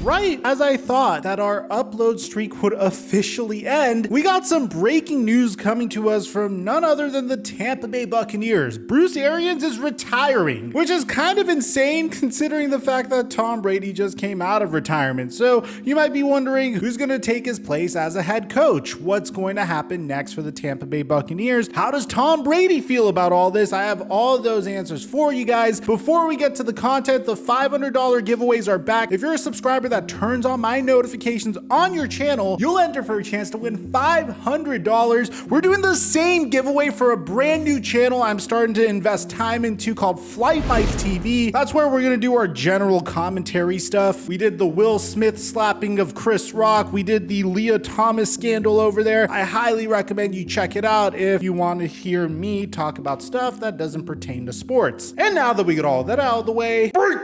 right as I thought that our upload streak would officially end, we got some breaking news coming to us from none other than the Tampa Bay Buccaneers. Bruce Arians is retiring, which is kind of insane considering the fact that Tom Brady just came out of retirement. So you might be wondering who's going to take his place as a head coach? What's going to happen next for the Tampa Bay Buccaneers? How does Tom Brady feel about all this? I have all of those answers for you guys. Before we get to the content, the $500 giveaways are back. If you're a subscriber that turns on my notifications on your channel, you'll enter for a chance to win $500. We're doing the same giveaway for a brand new channel I'm starting to invest time into called Flight Mike TV. That's where we're going to do our general commentary stuff. We did the Will Smith slapping of Chris Rock. We did the Leah Thomas scandal over there. I highly recommend you check it out if you want to hear me talk about stuff that doesn't pertain to sports. And now that we get all that out of the way, break!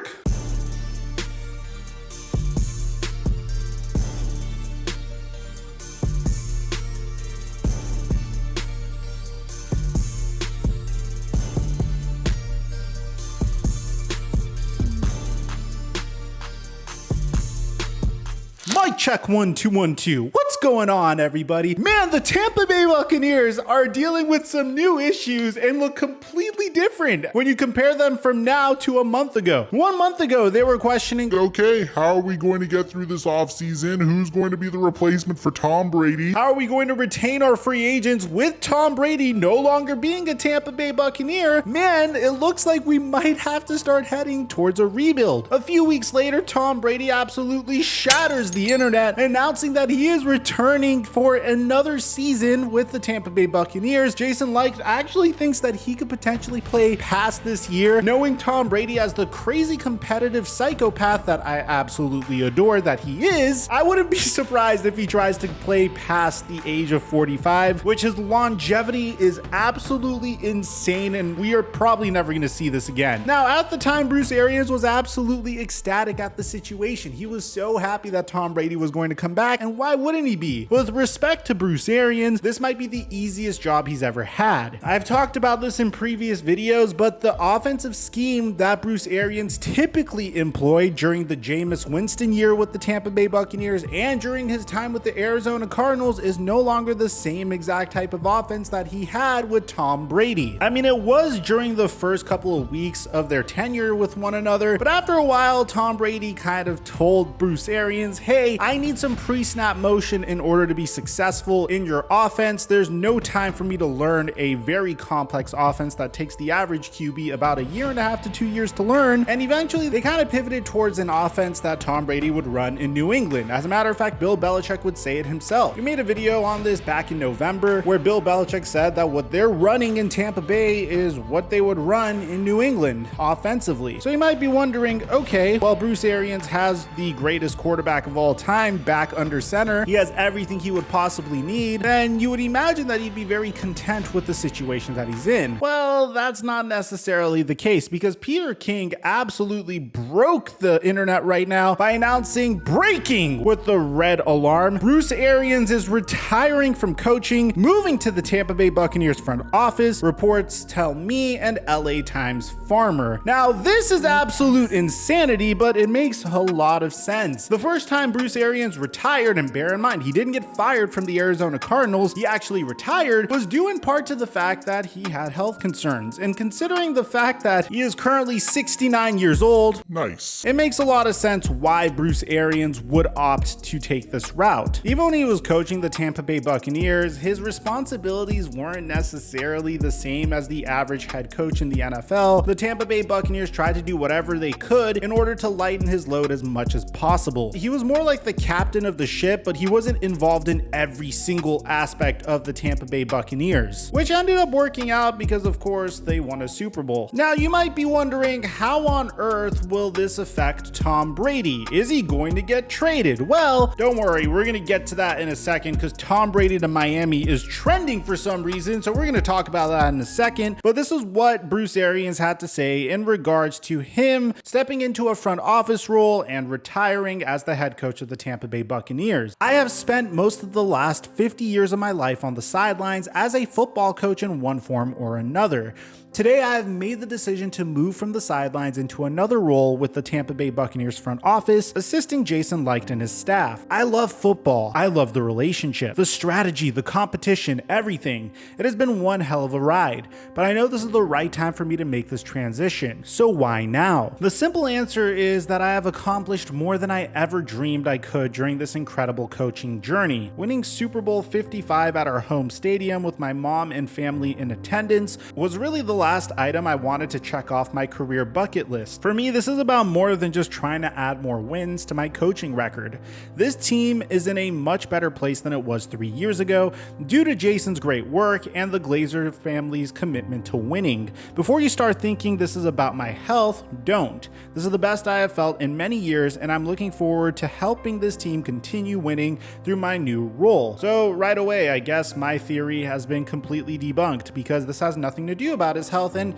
Mic check 1 2 1 2. What's going on, everybody? Man, the Tampa Bay Buccaneers are dealing with some new issues and look completely different when you compare them from now to a month ago. 1 month ago, they were questioning, okay, how are we going to get through this offseason? Who's going to be the replacement for Tom Brady? How are we going to retain our free agents with Tom Brady no longer being a Tampa Bay Buccaneer? Man, it looks like we might have to start heading towards a rebuild. A few weeks later, Tom Brady absolutely shatters the internet, announcing that he is returning for another season with the Tampa Bay Buccaneers. Jason Licht actually thinks that he could potentially play past this year. Knowing Tom Brady as the crazy competitive psychopath that I absolutely adore that he is, I wouldn't be surprised if he tries to play past the age of 45, which his longevity is absolutely insane, and we are probably never going to see this again. Now, at the time, Bruce Arians was absolutely ecstatic at the situation. He was so happy that Tom Brady was going to come back, and why wouldn't he be? With respect to Bruce Arians, this might be the easiest job he's ever had. I've talked about this in previous videos, but the offensive scheme that Bruce Arians typically employed during the Jameis Winston year with the Tampa Bay Buccaneers and during his time with the Arizona Cardinals is no longer the same exact type of offense that he had with Tom Brady. I mean, it was during the first couple of weeks of their tenure with one another, but after a while, Tom Brady kind of told Bruce Arians, hey, I need some pre-snap motion in order to be successful in your offense. There's no time for me to learn a very complex offense that takes the average QB about 1.5 to 2 years to learn. And eventually they kind of pivoted towards an offense that Tom Brady would run in New England. As a matter of fact, Bill Belichick would say it himself. We made a video on this back in November where Bill Belichick said that what they're running in Tampa Bay is what they would run in New England offensively. So you might be wondering, okay, well, Bruce Arians has the greatest quarterback of all time back under center. He has everything he would possibly need, and you would imagine that he'd be very content with the situation that he's in. Well, that's not necessarily the case, because Peter King absolutely broke the internet right now by announcing breaking with the red alarm. Bruce Arians is retiring from coaching, moving to the Tampa Bay Buccaneers front office, reports tell me and LA Times Farmer. Now, this is absolute insanity, but it makes a lot of sense. The first time Bruce Arians retired, and bear in mind, he didn't get fired from the Arizona Cardinals, he actually retired, was due in part to the fact that he had health concerns. And considering the fact that he is currently 69 years old, nice, it makes a lot of sense why Bruce Arians would opt to take this route. Even when he was coaching the Tampa Bay Buccaneers, his responsibilities weren't necessarily the same as the average head coach in the NFL. The Tampa Bay Buccaneers tried to do whatever they could in order to lighten his load as much as possible. He was more like the captain of the ship, but he wasn't involved in every single aspect of the Tampa Bay Buccaneers, which ended up working out because, of course, they won a Super Bowl. Now, you might be wondering, how on earth will this affect Tom Brady? Is he going to get traded? Well, don't worry, we're going to get to that in a second, because Tom Brady to Miami is trending for some reason, so we're going to talk about that in a second. But this is what Bruce Arians had to say in regards to him stepping into a front office role and retiring as the head coach of the Tampa Bay Buccaneers. I have spent most of the last 50 years of my life on the sidelines as a football coach in one form or another. Today, I have made the decision to move from the sidelines into another role with the Tampa Bay Buccaneers front office, assisting Jason Licht and his staff. I love football. I love the relationship, the strategy, the competition, everything. It has been one hell of a ride, but I know this is the right time for me to make this transition. So why now? The simple answer is that I have accomplished more than I ever dreamed I could during this incredible coaching journey. Winning Super Bowl 55 at our home stadium with my mom and family in attendance was really the last item I wanted to check off my career bucket list. For me, this is about more than just trying to add more wins to my coaching record. This team is in a much better place than it was 3 years ago due to Jason's great work and the Glazer family's commitment to winning. Before you start thinking this is about my health, don't. This is the best I have felt in many years, and I'm looking forward to helping this team continue winning through my new role. So right away, I guess my theory has been completely debunked because this has nothing to do about his health, and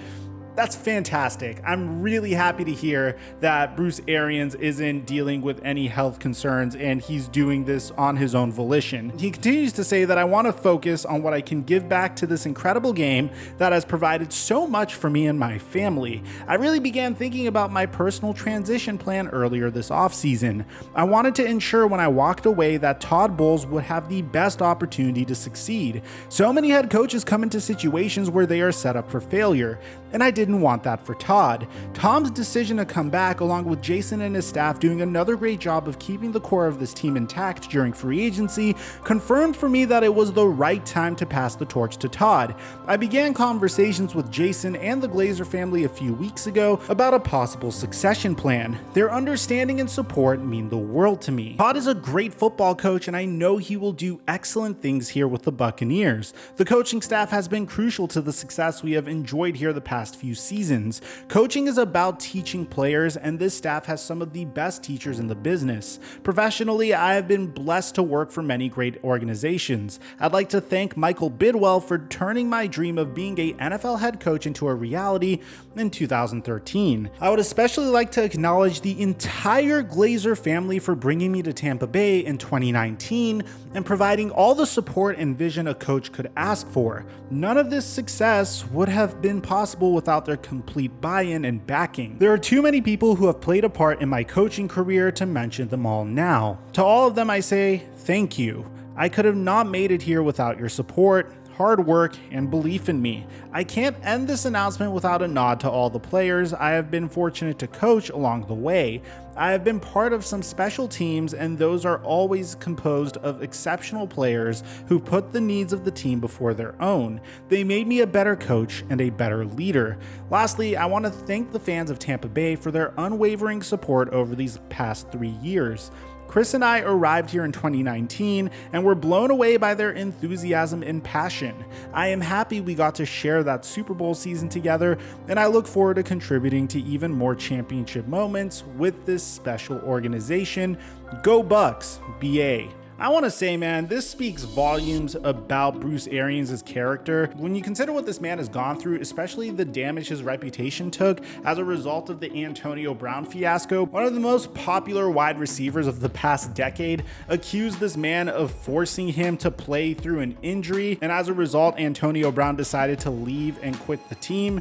that's fantastic. I'm really happy to hear that Bruce Arians isn't dealing with any health concerns and he's doing this on his own volition. He continues to say that I want to focus on what I can give back to this incredible game that has provided so much for me and my family. I really began thinking about my personal transition plan earlier this offseason. I wanted to ensure when I walked away that Todd Bowles would have the best opportunity to succeed. So many head coaches come into situations where they are set up for failure, and I didn't want that for Todd. Tom's decision to come back, along with Jason and his staff doing another great job of keeping the core of this team intact during free agency, confirmed for me that it was the right time to pass the torch to Todd. I began conversations with Jason and the Glazer family a few weeks ago about a possible succession plan. Their understanding and support mean the world to me. Todd is a great football coach, and I know he will do excellent things here with the Buccaneers. The coaching staff has been crucial to the success we have enjoyed here the past few seasons. Coaching is about teaching players, and this staff has some of the best teachers in the business. Professionally, I have been blessed to work for many great organizations. I'd like to thank Michael Bidwell for turning my dream of being an NFL head coach into a reality in 2013. I would especially like to acknowledge the entire Glazer family for bringing me to Tampa Bay in 2019 and providing all the support and vision a coach could ask for. None of this success would have been possible without their complete buy-in and backing. There are too many people who have played a part in my coaching career to mention them all now. To all of them, I say thank you. I could have not made it here without your support, hard work, and belief in me. I can't end this announcement without a nod to all the players I have been fortunate to coach along the way. I have been part of some special teams, and those are always composed of exceptional players who put the needs of the team before their own. They made me a better coach and a better leader. Lastly, I want to thank the fans of Tampa Bay for their unwavering support over these past 3 years. Chris and I arrived here in 2019 and were blown away by their enthusiasm and passion. I am happy we got to share that Super Bowl season together, and I look forward to contributing to even more championship moments with this special organization. Go Bucks, BA. I want to say, man, this speaks volumes about Bruce Arians' character. When you consider what this man has gone through, especially the damage his reputation took as a result of the Antonio Brown fiasco, one of the most popular wide receivers of the past decade accused this man of forcing him to play through an injury, and as a result, Antonio Brown decided to leave and quit the team.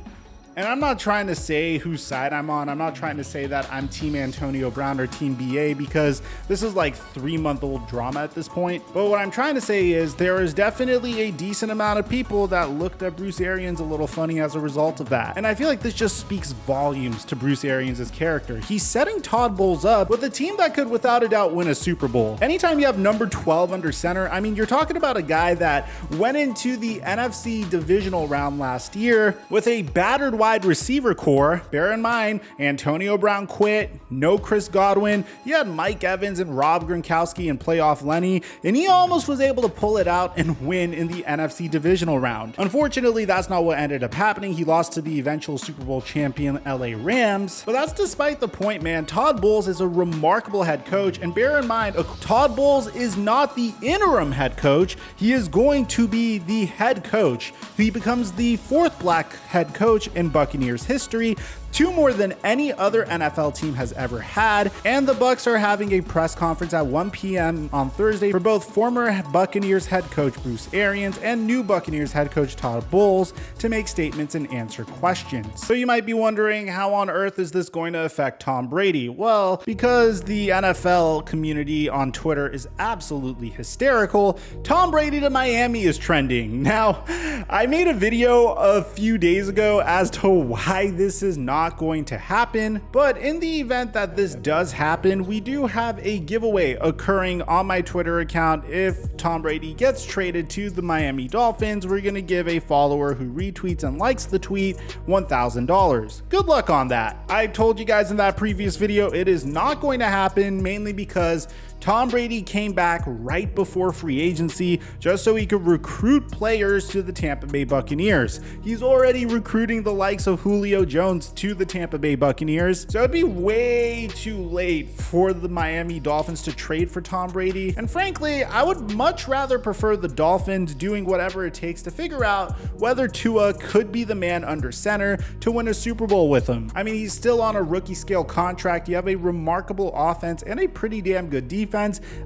And I'm not trying to say whose side I'm on. I'm not trying to say that I'm Team Antonio Brown or Team BA, because this is like 3-month-old drama at this point. But what I'm trying to say is there is definitely a decent amount of people that looked at Bruce Arians a little funny as a result of that. And I feel like this just speaks volumes to Bruce Arians' character. He's setting Todd Bowles up with a team that could without a doubt win a Super Bowl. Anytime you have number 12 under center, I mean, you're talking about a guy that went into the NFC divisional round last year with a battered wide receiver core. Bear in mind, Antonio Brown quit, no Chris Godwin. You had Mike Evans and Rob Gronkowski and playoff Lenny, and he almost was able to pull it out and win in the NFC divisional round. Unfortunately, that's not what ended up happening. He lost to the eventual Super Bowl champion LA Rams, but that's despite the point, man. Todd Bowles is a remarkable head coach, and bear in mind, Todd Bowles is not the interim head coach. He is going to be the head coach. He becomes the 4th black head coach in Buccaneers history. 2 more than any other NFL team has ever had, and the Bucs are having a press conference at 1 p.m. on Thursday for both former Buccaneers head coach Bruce Arians and new Buccaneers head coach Todd Bowles to make statements and answer questions. So you might be wondering, how on earth is this going to affect Tom Brady? Well, because the NFL community on Twitter is absolutely hysterical, Tom Brady to Miami is trending. Now, I made a video a few days ago as to why this is not going to happen, but in the event that this does happen, we do have a giveaway occurring on my Twitter account. If Tom Brady gets traded to the Miami Dolphins, we're going to give a follower who retweets and likes the tweet $1,000. Good luck on that. I told you guys in that previous video it is not going to happen, mainly because Tom Brady came back right before free agency just so he could recruit players to the Tampa Bay Buccaneers. He's already recruiting the likes of Julio Jones to the Tampa Bay Buccaneers, so it'd be way too late for the Miami Dolphins to trade for Tom Brady. And frankly, I would much rather prefer the Dolphins doing whatever it takes to figure out whether Tua could be the man under center to win a Super Bowl with him. I mean, he's still on a rookie scale contract. You have a remarkable offense and a pretty damn good defense.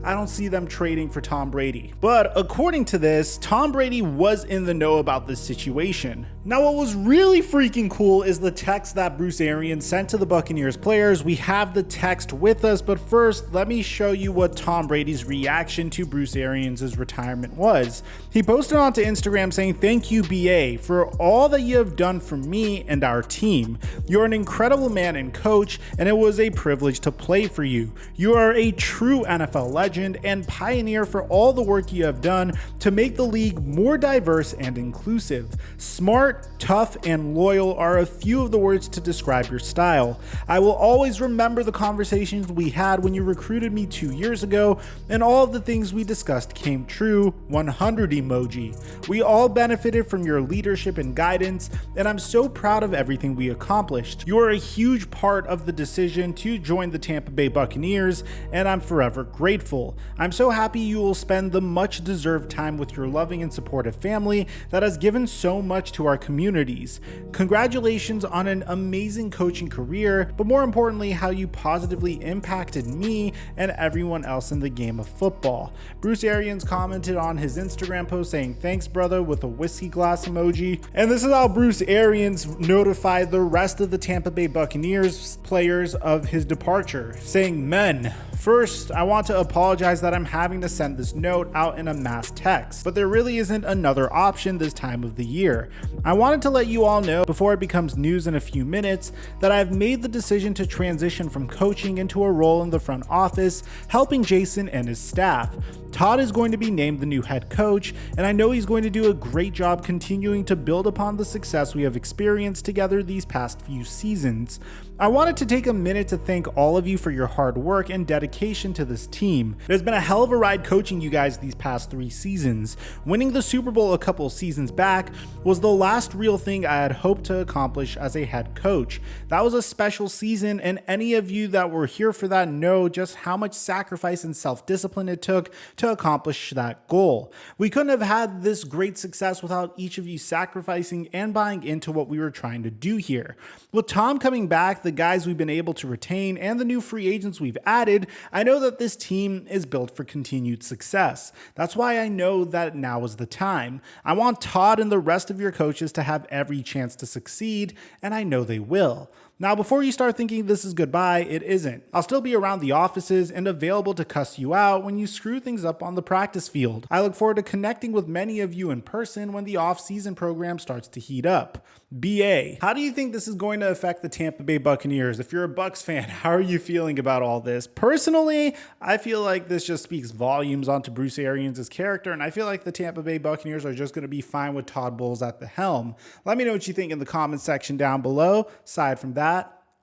I don't see them trading for Tom Brady. But according to this, Tom Brady was in the know about this situation. Now, what was really freaking cool is the text that Bruce Arians sent to the Buccaneers players. We have the text with us, but first, let me show you what Tom Brady's reaction to Bruce Arians' retirement was. He posted onto Instagram saying, "Thank you, BA, for all that you have done for me and our team. You're an incredible man and coach, and it was a privilege to play for you. You are a true NFL legend and pioneer for all the work you have done to make the league more diverse and inclusive. Smart, tough, and loyal are a few of the words to describe your style. I will always remember the conversations we had when you recruited me 2 years ago, and all of the things we discussed came true. 100 emoji. We all benefited from your leadership and guidance, and I'm so proud of everything we accomplished. You are a huge part of the decision to join the Tampa Bay Buccaneers, and I'm forever grateful. I'm so happy you will spend the much deserved time with your loving and supportive family that has given so much to our communities. Congratulations on an amazing coaching career, but more importantly, how you positively impacted me and everyone else in the game of football." Bruce Arians commented on his Instagram post saying, "Thanks, brother," with a whiskey glass emoji. And this is how Bruce Arians notified the rest of the Tampa Bay Buccaneers players of his departure, saying, "Men, first, I want to apologize that I'm having to send this note out in a mass text, but there really isn't another option this time of the year. I wanted to let you all know before it becomes news in a few minutes that I've made the decision to transition from coaching into a role in the front office, helping Jason and his staff. Todd is going to be named the new head coach, and I know he's going to do a great job continuing to build upon the success we have experienced together these past few seasons. I wanted to take a minute to thank all of you for your hard work and dedication to this team. It has been a hell of a ride coaching you guys these past 3 seasons. Winning the Super Bowl a couple seasons back was the last real thing I had hoped to accomplish as a head coach. That was a special season, and any of you that were here for that know just how much sacrifice and self-discipline it took to accomplish that goal. We couldn't have had this great success without each of you sacrificing and buying into what we were trying to do here. With Tom coming back, the guys we've been able to retain, and the new free agents we've added, I know that this team is built for continued success. That's why I know that now is the time. I want Todd and the rest of your coaches to have every chance to succeed, and I know they will. Now, before you start thinking this is goodbye, it isn't. I'll still be around the offices and available to cuss you out when you screw things up on the practice field. I look forward to connecting with many of you in person when the off-season program starts to heat up. BA, how do you think this is going to affect the Tampa Bay Buccaneers? If you're a Bucs fan, how are you feeling about all this? Personally, I feel like this just speaks volumes onto Bruce Arians' character, and I feel like the Tampa Bay Buccaneers are just going to be fine with Todd Bowles at the helm. Let me know what you think in the comment section down below. Aside from that,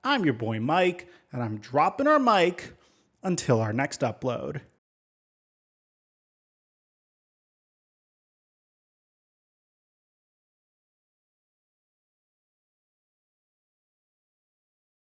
I'm your boy Mike, and I'm dropping our mic until our next upload.